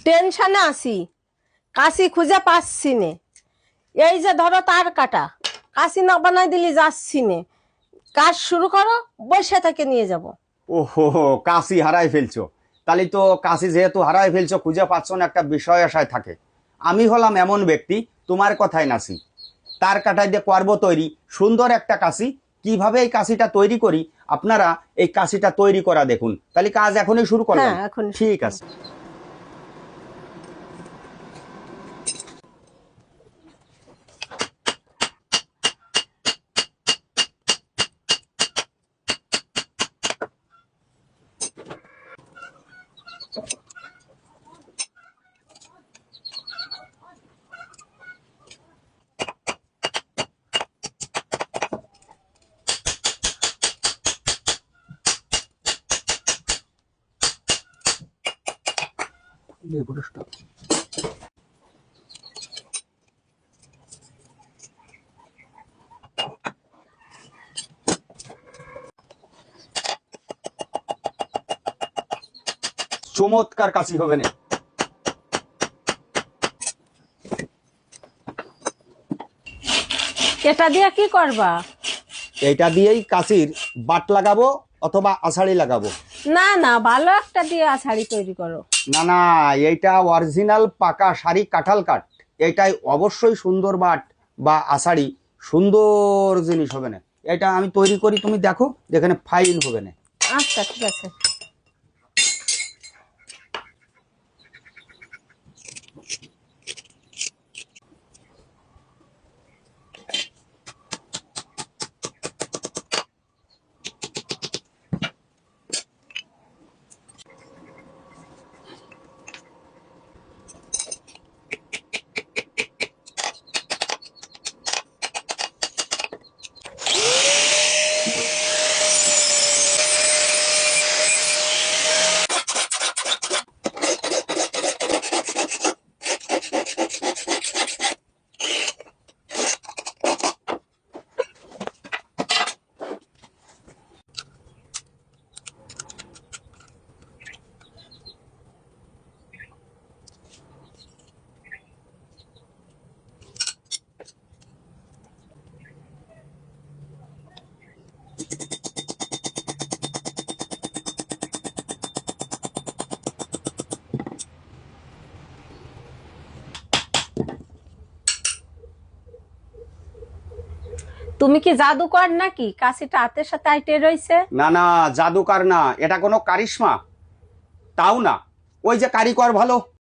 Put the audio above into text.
টেনশনে আছি, কাশি খুঁজে পাচ্ছি নে। এই যে ধরো তার কাটা, কাশি না বানাই দিলি যাচ্ছি নে। কাজ শুরু করো, বসে থেকে নিয়ে যাব। ওহো, কাশি হারাই ফেলছো। তাহলে তো কাশি যেহেতু হারাই ফেলছো, খুঁজে পাচ্ছ না, একটা বিষয় আশায় থাকে। আমি হলাম এমন ব্যক্তি, তোমার কথায় নাসি। তার কাটাই দিয়ে করবো তৈরি সুন্দর একটা কাশি। কিভাবে এই কাশিটা তৈরি করি, আপনারা এই কাশিটা তৈরি করা দেখুন। তাহলে কাজ এখনই শুরু করলাম। হ্যাঁ, এখনই শুরু ঠিক করো। আছে। চমৎকার কাশি হবে না? এটা দিয়ে কি করবা? এটা দিয়েই কাশির বাট লাগাবো অথবা আষাঢ়ি লাগাবো। না না, ভালো একটা দিয়ে আছাড়ি তৈরি করো। না না, এইটা অরিজিনাল পাকা শাড়ি কাঁঠাল কাঠ। এটাই অবশ্যই সুন্দর বাট বা আষাঢ়ি, সুন্দর জিনিস হবে না। এটা আমি তৈরি করি, তুমি দেখো, যেখানে ফাইন হবে না। আচ্ছা, ঠিক আছে। তুমি কি জাদুকর নাকি? কাশিটা হাতের সাথে আইটে রইছে। না না, জাদুকার না, এটা কোনো কারিশমা তাও না। ওই যে কারিগর ভালো,